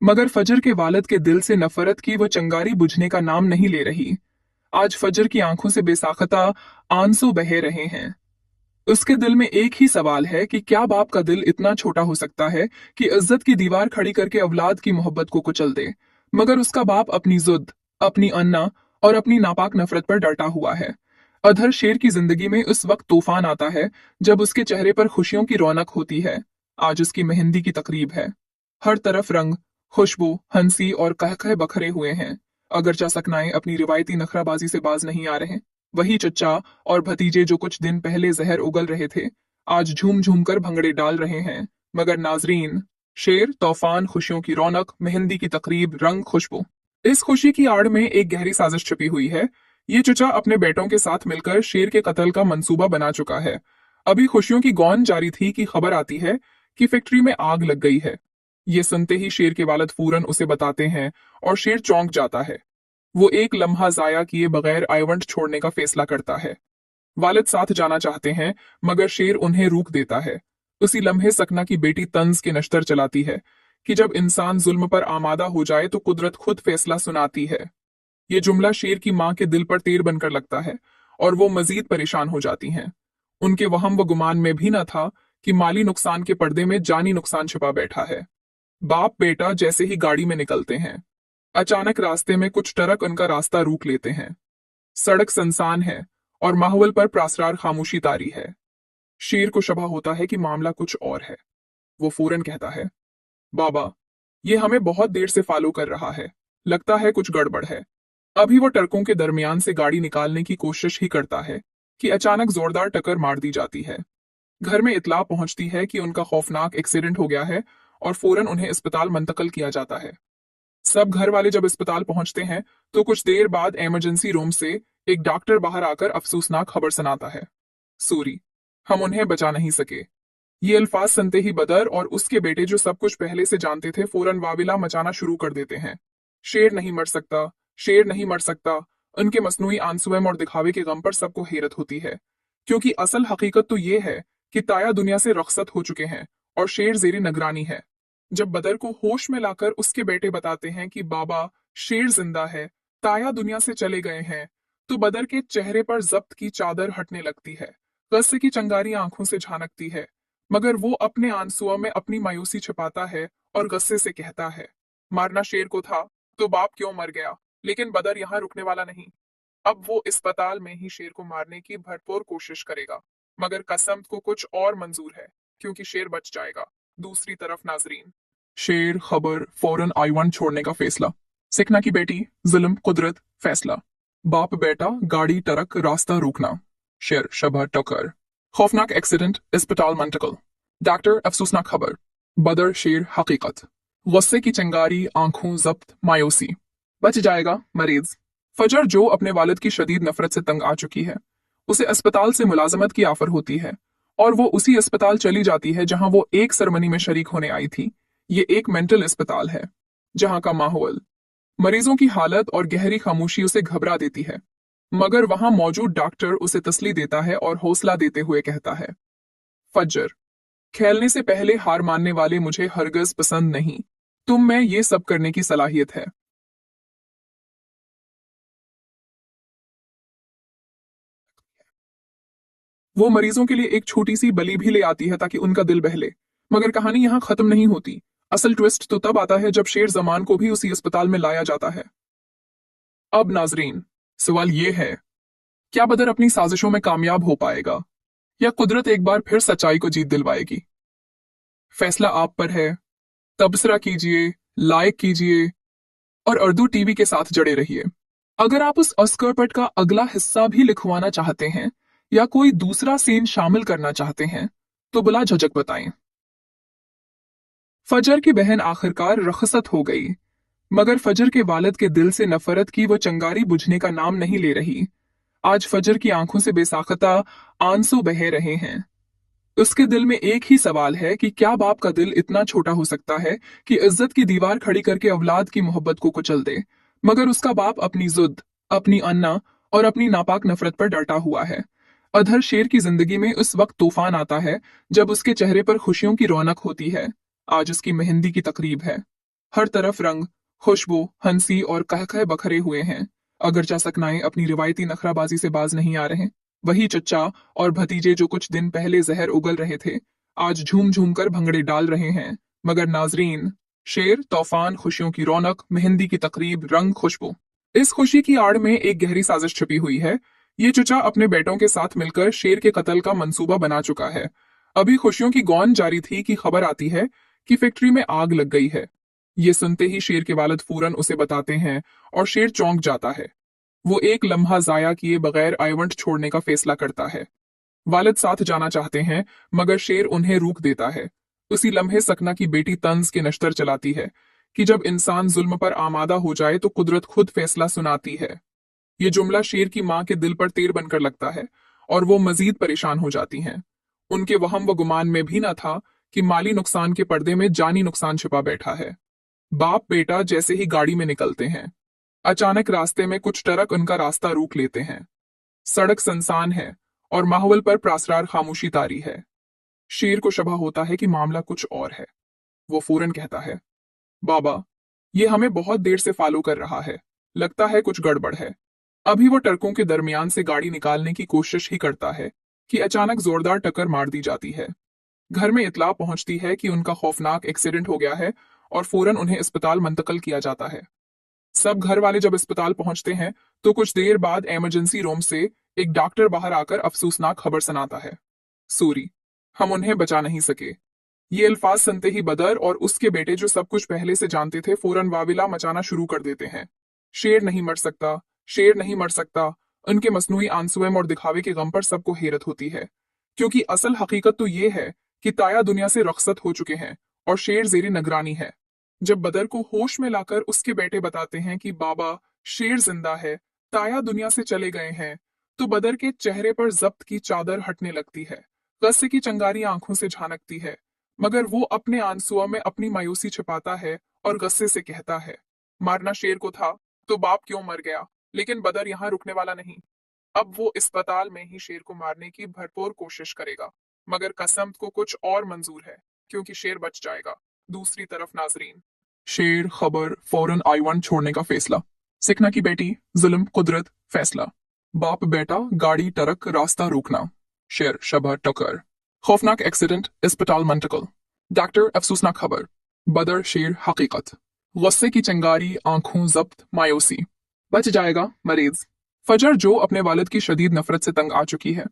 मगर फजर के वालिद के दिल से नफरत की वो चिंगारी बुझने का नाम नहीं ले रही। आज फजर की आंखों से बेसाख्ता आंसू बहे रहे हैं। उसके दिल में एक ही सवाल है कि क्या बाप का दिल इतना छोटा हो सकता है कि इज्जत की दीवार खड़ी करके औलाद की मोहब्बत को कुचल दे, मगर उसका बाप अपनी जुद, अपनी अन्ना और अपनी नापाक नफरत पर डटा हुआ है। अधर शेर की जिंदगी में उस वक्त तूफान आता है जब उसके चेहरे पर खुशियों की रौनक होती है। आज उसकी मेहंदी की तकरीब है। हर तरफ रंग, खुशबू, हंसी और कहकहे बखरे हुए हैं। अगरचा सकनाएं अपनी रिवायती नखराबाजी से बाज नहीं आ रहे। वही चच्चा और भतीजे जो कुछ दिन पहले जहर उगल रहे थे, आज झूम झूम कर भंगड़े डाल रहे हैं। मगर नाजरीन, शेर, तूफान, खुशियों की रौनक, मेहंदी की तकरीब, रंग, खुशबू, इस खुशी की आड़ में एक गहरी साजिश छिपी हुई है। ये चचा अपने बेटों के साथ मिलकर शेर के कत्ल का मंसूबा बना चुका है। अभी खुशियों की गौन जारी थी कि खबर आती है कि फैक्ट्री में आग लग गई है। ये सुनते ही शेर के वालिद फौरन उसे बताते हैं और शेर चौंक जाता है। वो एक लम्हा जाया किए बगैर I-1 छोड़ने का फैसला करता है। वालिद साथ जाना चाहते हैं, मगर शेर उन्हें रोक देता है। उसी लम्हे सकना की बेटी तंज के नश्तर चलाती है कि जब इंसान जुल्म पर आमादा हो जाए तो कुदरत खुद फैसला सुनाती है। ये जुमला शेर की मां के दिल पर तीर बनकर लगता है और वो मजीद परेशान हो जाती हैं। उनके वहम व गुमान में भी न था कि माली नुकसान के पर्दे में जानी नुकसान छिपा बैठा है। बाप बेटा जैसे ही गाड़ी में निकलते हैं, अचानक रास्ते में कुछ ट्रक उनका रास्ता रोक लेते हैं। सड़क सुनसान है और माहौल पर प्रासरार खामोशी तारी है। शेर को शबा होता है कि मामला कुछ और है। वो फौरन कहता है, बाबा, ये हमें बहुत देर से फॉलो कर रहा है, लगता है कुछ गड़बड़ है। अभी वो ट्रकों के दरमियान से गाड़ी निकालने की कोशिश ही करता है कि अचानक जोरदार टक्कर मार दी जाती है। घर में इतला पहुंचती है कि उनका खौफनाक एक्सीडेंट हो गया है और फौरन उन्हें अस्पताल मुंतकिल किया जाता है। सब घर वाले जब अस्पताल पहुंचते हैं तो कुछ देर बाद इमरजेंसी रूम से एक डॉक्टर बाहर आकर अफसोसनाक खबर सुनाता है, सूरी, हम उन्हें बचा नहीं सके। ये अल्फाज सुनते ही बदर और उसके बेटे जो सब कुछ पहले से जानते थे फौरन वाविला मचाना शुरू कर देते हैं। शेर नहीं मर सकता, शेर नहीं मर सकता। उनके मसनूई आंसुएं और दिखावे के गम पर सबको हैरत होती है, क्योंकि असल हकीकत तो ये है कि ताया दुनिया से रखसत हो चुके हैं और शेर जेरी निगरानी है। जब बदर को होश में लाकर उसके बेटे बताते हैं कि बाबा, शेर जिंदा है, ताया दुनिया से चले गए हैं, तो बदर के चेहरे पर जब्त की चादर हटने लगती है। गुस्से की चिंगारी आंखों से झानकती है, मगर वो अपने आंसुओं में अपनी मायूसी छिपाता है और गुस्से से कहता है, मारना शेर को था तो बाप क्यों मर गया, लेकिन बदर यहाँ रुकने वाला नहीं। अब वो अस्पताल में ही शेर को मारने की भरपूर कोशिश करेगा, मगर कसम को कुछ और मंजूर है, क्योंकि शेर बच जाएगा। दूसरी तरफ नाजरीन, शेर, खबर, फौरन I-1 छोड़ने का फैसला। सिकना की बेटी, जुल्म, कुदरत, फैसला। बाप बेटा, गाड़ी, ट्रक, रास्ता रोकना। शेर शबा टकर। खौफनाक एक्सीडेंट, अस्पताल मुंतकिल। डॉक्टर अफसोसनाक खबर। बदर शेर हकीकत। गुस्से की चिंगारी, आंखों जब्त, मायूसी। बच जाएगा मरीज। फजर जो अपने वालिद की शदीद नफरत से तंग आ चुकी है, उसे अस्पताल से मुलाजमत की ऑफर होती है और वो उसी अस्पताल चली जाती है जहां वो एक सरमनी में शरीक होने आई थी। ये एक मेंटल अस्पताल है जहां का माहौल, मरीजों की हालत और गहरी खामोशी उसे घबरा देती है, मगर वहां मौजूद डॉक्टर उसे तसली देता है और हौसला देते हुए कहता है, फजर, खेलने से पहले हार मानने वाले मुझे हरगज पसंद नहीं। तुम में ये सब करने की सलाहियत है। वो मरीजों के लिए एक छोटी सी बलि भी ले आती है ताकि उनका दिल बहले। मगर कहानी यहां खत्म नहीं होती। असल ट्विस्ट तो तब आता है जब शेर जमान को भी उसी अस्पताल में लाया जाता है। अब नाजरीन, सवाल ये है, क्या बदर अपनी साजिशों में कामयाब हो पाएगा या कुदरत एक बार फिर सच्चाई को जीत दिलवाएगी? फैसला आप पर है। तबसरा कीजिए, लाइक कीजिए और उर्दू टीवी के साथ जड़े रहिए। अगर आप उस अस्करपट का अगला हिस्सा भी लिखवाना चाहते हैं या कोई दूसरा सीन शामिल करना चाहते हैं तो बिला झिझक बताएं। फजर की बहन आखिरकार रखसत हो गई, मगर फजर के वालिद के दिल से नफरत की वो चंगारी बुझने का नाम नहीं ले रही। आज फजर की आंखों से बेसाख्ता आंसू बह रहे हैं। उसके दिल में एक ही सवाल है कि क्या बाप का दिल इतना छोटा हो सकता है कि इज्जत की दीवार खड़ी करके औलाद की मोहब्बत को कुचल दे। मगर उसका बाप अपनी जुद, अपनी अन्ना और अपनी नापाक नफरत पर डटा हुआ है। अधर शेर की जिंदगी में उस वक्त तूफान आता है जब उसके चेहरे पर खुशियों की रौनक होती है। आज उसकी मेहंदी की तकरीब है। हर तरफ रंग, खुशबू, हंसी और कहकहे बखरे हुए हैं। अगरचा सकनाए अपनी रिवायती नखराबाजी से बाज नहीं आ रहे। वही चच्चा और भतीजे जो कुछ दिन पहले जहर उगल रहे थे, आज झूम झूम कर भंगड़े डाल रहे हैं। मगर नाजरीन, शेर, तूफान, खुशियों की रौनक, मेहंदी की तकरीब, रंग, खुशबू, इस खुशी की आड़ में एक गहरी साजिश छिपी हुई है। ये चचा अपने बेटों के साथ मिलकर शेर के कत्ल का मंसूबा बना चुका है। अभी खुशियों की गौन जारी थी कि खबर आती है कि फैक्ट्री में आग लग गई है। ये सुनते ही शेर के वालिद फौरन उसे बताते हैं और शेर चौंक जाता है। वो एक लम्हा जाया किए बगैर आइवंट छोड़ने का फैसला करता है। वालिद साथ जाना चाहते हैं मगर शेर उन्हें रोक देता है। उसी लम्हे सकना की बेटी तंज के नश्तर चलाती है कि जब इंसान जुल्म पर आमादा हो जाए तो कुदरत खुद फैसला सुनाती है। ये जुमला शेर की मां के दिल पर तीर बनकर लगता है और वो मजीद परेशान हो जाती हैं। उनके वहम व गुमान में भी न था कि माली नुकसान के पर्दे में जानी नुकसान छिपा बैठा है। बाप बेटा जैसे ही गाड़ी में निकलते हैं, अचानक रास्ते में कुछ ट्रक उनका रास्ता रोक लेते हैं। सड़क सुनसान है और माहौल पर प्रासरार खामोशी तारी है। शेर को शबा होता है कि मामला कुछ और है। वो फौरन कहता है, बाबा, ये हमें बहुत देर से फॉलो कर रहा है, लगता है कुछ गड़बड़ है। अभी वो ट्रकों के दरमियान से गाड़ी निकालने की कोशिश ही करता है कि अचानक जोरदार टक्कर मार दी जाती है। घर में इतला पहुंचती है कि उनका खौफनाक एक्सीडेंट हो गया है और फौरन उन्हें अस्पताल मुंतकिल किया जाता है। सब घर वाले जब अस्पताल पहुंचते हैं तो कुछ देर बाद इमरजेंसी रूम से एक डॉक्टर बाहर आकर अफसोसनाक खबर सुनाता है, सूरी, हम उन्हें बचा नहीं सके। ये अल्फाज सुनते ही बदर और उसके बेटे जो सब कुछ पहले से जानते थे फौरन वाविला मचाना शुरू कर देते हैं। शेर नहीं मर सकता, शेर नहीं मर सकता। उनके मसनूई आंसुएं और दिखावे के गम पर सबको हैरत होती है, क्योंकि असल हकीकत तो ये है कि ताया दुनिया से रखसत हो चुके हैं और शेर जेरी निगरानी है। जब बदर को होश में लाकर उसके बेटे बताते हैं कि बाबा, शेर जिंदा है, ताया दुनिया से चले गए हैं, तो बदर के चेहरे पर जब्त की चादर हटने लगती है। गुस्से की चंगारी आंखों से झानकती है, मगर वो अपने आंसुओं में अपनी मायूसी छिपाता है और गुस्से से कहता है, मारना शेर को था तो बाप क्यों मर गया। लेकिन बदर यहाँ रुकने वाला नहीं। अब वो अस्पताल में ही शेर को मारने की भरपूर कोशिश करेगा, मगर कसम को कुछ और मंजूर है क्योंकि शेर बच जाएगा। दूसरी तरफ नाजरीन, शेर, खबर, फौरन आईवन छोड़ने का फैसला, सिकना की बेटी, जुल्म, कुदरत, फैसला, बाप बेटा, गाड़ी, ट्रक, रास्ता रोकना, शेर शबा टकर, खौफनाक एक्सीडेंट, अस्पताल मुंतकिल, डॉक्टर अफसोसनाक खबर, बदर शेर हकीकत, गुस्से की चिंगारी, आंखों जब्त, मायूसी, बच जाएगा मरीज। फजर जो अपने वालिद की शदीद नफरत से तंग आ चुकी है,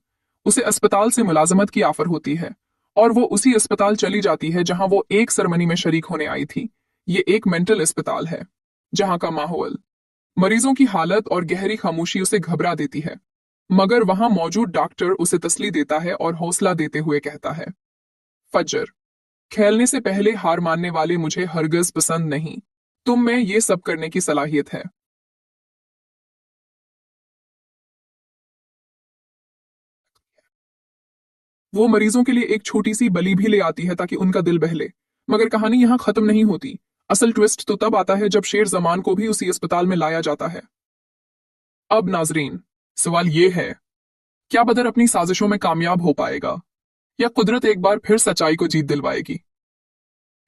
उसे अस्पताल से मुलाजमत की ऑफर होती है और वो उसी अस्पताल चली जाती है जहां वो एक सरमनी में शरीक होने आई थी। ये एक मेंटल अस्पताल है जहां का माहौल, मरीजों की हालत और गहरी खामोशी उसे घबरा देती है, मगर वहां मौजूद डॉक्टर उसे तसल्ली देता है और हौसला देते हुए कहता है, फजर, खेलने से पहले हार मानने वाले मुझे हरगिज पसंद नहीं। तुम में ये सब करने की सलाहियत है। वो मरीजों के लिए एक छोटी सी बलि भी ले आती है ताकि उनका दिल बहले। मगर कहानी यहां खत्म नहीं होती। असल ट्विस्ट तो तब आता है जब शेर जमान को भी उसी अस्पताल में लाया जाता है। अब नाजरीन, सवाल ये है, क्या बदर अपनी साजिशों में कामयाब हो पाएगा या कुदरत एक बार फिर सच्चाई को जीत दिलवाएगी?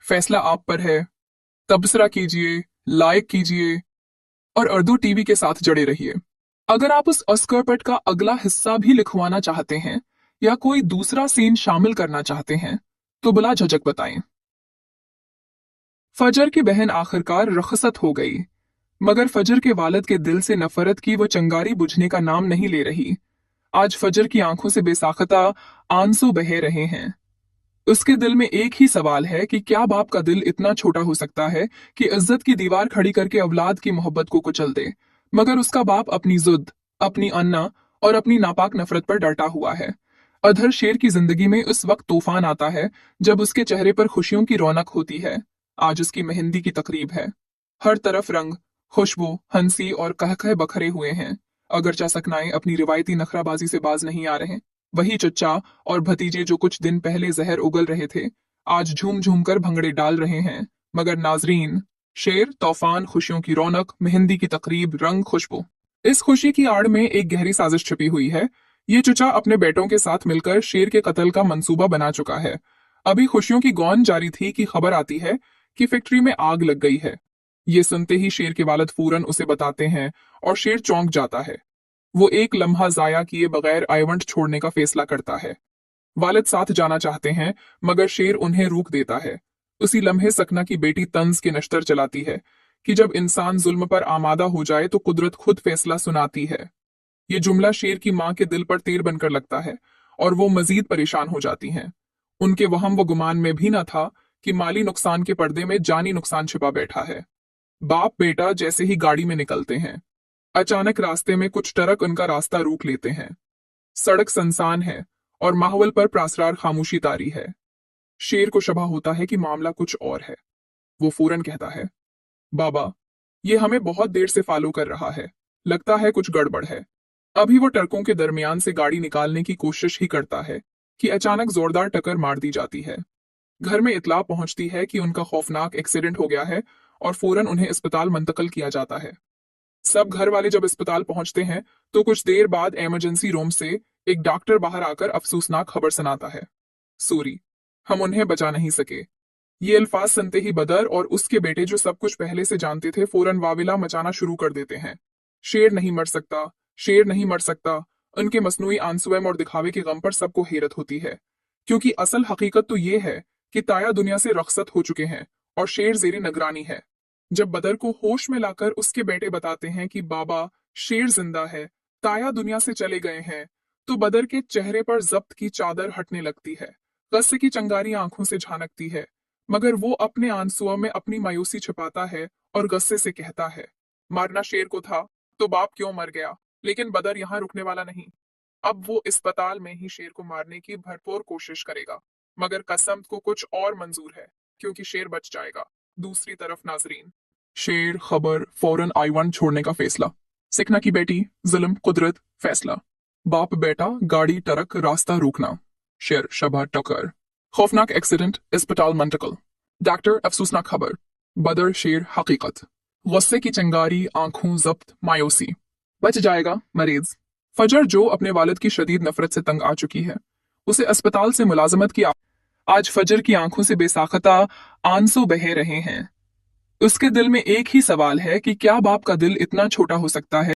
फैसला आप पर है। तबसरा कीजिए, लाइक कीजिए और उर्दू टीवी के साथ जुड़े रहिए। अगर आप उस अस्करपट का अगला हिस्सा भी लिखवाना चाहते हैं या कोई दूसरा सीन शामिल करना चाहते हैं तो बिला झिझक बताएं। फजर की बहन आखिरकार रखसत हो गई, मगर फजर के वालिद के दिल से नफरत की वो चंगारी बुझने का नाम नहीं ले रही। आज फजर की आंखों से बेसाख्ता आंसू बहे रहे हैं। उसके दिल में एक ही सवाल है कि क्या बाप का दिल इतना छोटा हो सकता है कि इज्जत की दीवार खड़ी करके औलाद की मोहब्बत को कुचल दे। मगर उसका बाप अपनी जुद, अपनी अन्ना और अपनी नापाक नफरत पर डटा हुआ है। अधर शेर की जिंदगी में उस वक्त तूफान आता है जब उसके चेहरे पर खुशियों की रौनक होती है। आज उसकी मेहंदी की तकरीब है। हर तरफ रंग, खुशबू, हंसी और कहकहे बखरे हुए हैं। अगरचा सकनाए अपनी रिवायती नखराबाजी से बाज नहीं आ रहे। वही चच्चा और भतीजे जो कुछ दिन पहले जहर उगल रहे थे, आज झूम झूम कर भंगड़े डाल रहे हैं। मगर नाजरीन, शेर, तूफान, खुशियों की रौनक, मेहंदी की तकरीब, रंग, खुशबू, इस खुशी की आड़ में एक गहरी साजिश छिपी हुई है। ये चचा अपने बेटों के साथ मिलकर शेर के कत्ल का मंसूबा बना चुका है। अभी खुशियों की गौन जारी थी कि खबर आती है कि फैक्ट्री में आग लग गई है। ये सुनते ही शेर के वालिद फौरन उसे बताते हैं और शेर चौंक जाता है। वो एक लम्हा जाया किए बगैर आइवंट छोड़ने का फैसला करता है। वालिद साथ जाना चाहते हैं मगर शेर उन्हें रोक देता है। उसी लम्हे सकना की बेटी तंज के नश्तर चलाती है कि जब इंसान जुल्म पर आमादा हो जाए तो कुदरत खुद फैसला सुनाती है। ये जुमला शेर की मां के दिल पर तीर बनकर लगता है और वो मजीद परेशान हो जाती हैं। उनके वहम व गुमान में भी न था कि माली नुकसान के पर्दे में जानी नुकसान छिपा बैठा है। बाप बेटा जैसे ही गाड़ी में निकलते हैं, अचानक रास्ते में कुछ ट्रक उनका रास्ता रोक लेते हैं। सड़क सुनसान है और माहौल पर प्रासरार खामोशी तारी है। शेर को शबा होता है कि मामला कुछ और है। वो फौरन कहता है, बाबा, ये हमें बहुत देर से फॉलो कर रहा है, लगता है कुछ गड़बड़ है। अभी वो ट्रकों के दरमियान से गाड़ी निकालने की कोशिश ही करता है कि अचानक जोरदार टक्कर मार दी जाती है। घर में इतला पहुंचती है कि उनका खौफनाक एक्सीडेंट हो गया है और फौरन उन्हें अस्पताल मुंतकिल किया जाता है। सब घर वाले जब अस्पताल पहुंचते हैं तो कुछ देर बाद इमरजेंसी रूम से एक डॉक्टर बाहर आकर अफसोसनाक खबर सुनाता है, सॉरी, हम उन्हें बचा नहीं सके। ये अल्फाज सुनते ही बदर और उसके बेटे जो सब कुछ पहले से जानते थे फौरन वाविला मचाना शुरू कर देते हैं। शेर नहीं मर सकता, शेर नहीं मर सकता। उनके मसनूई आंसुएं और दिखावे के गम पर सबको हैरत होती है, क्योंकि असल हकीकत तो ये है कि ताया दुनिया से रखसत हो चुके हैं और शेर जेरी निगरानी है। जब बदर को होश में लाकर उसके बेटे बताते हैं कि बाबा, शेर जिंदा है, ताया दुनिया से चले गए हैं, तो बदर के चेहरे पर जब्त की चादर हटने लगती है। गुस्से की चंगारी आंखों से झानकती है, मगर वो अपने आंसुओं में अपनी मायूसी छिपाता है और गुस्से से कहता है, मारना शेर को था तो बाप क्यों मर गया। लेकिन बदर यहाँ रुकने वाला नहीं। अब वो अस्पताल में ही शेर को मारने की भरपूर कोशिश करेगा, मगर कसम को कुछ और मंजूर है क्योंकि शेर बच जाएगा। दूसरी तरफ नाजरीन, शेर, खबर, फौरन आईवन छोड़ने का फैसला। सिकना की बेटी, जुल्म, कुदरत, फैसला। बाप बेटा, गाड़ी, ट्रक, रास्ता रोकना। शेर, शबा, टक्कर। खौफनाक एक्सीडेंट, अस्पताल मुंतकिल। डॉक्टर, अफसोसनाक खबर। बदर, शेर, हकीकत। गुस्से की चंगारी, आंखों जब्त, मायूसी। बच जाएगा मरीज। फजर जो अपने वालिद की शदीद नफरत से तंग आ चुकी है, उसे अस्पताल से मुलाजमत की आज फजर की आंखों से बेसाख्ता आंसू बहे रहे हैं। उसके दिल में एक ही सवाल है कि क्या बाप का दिल इतना छोटा हो सकता है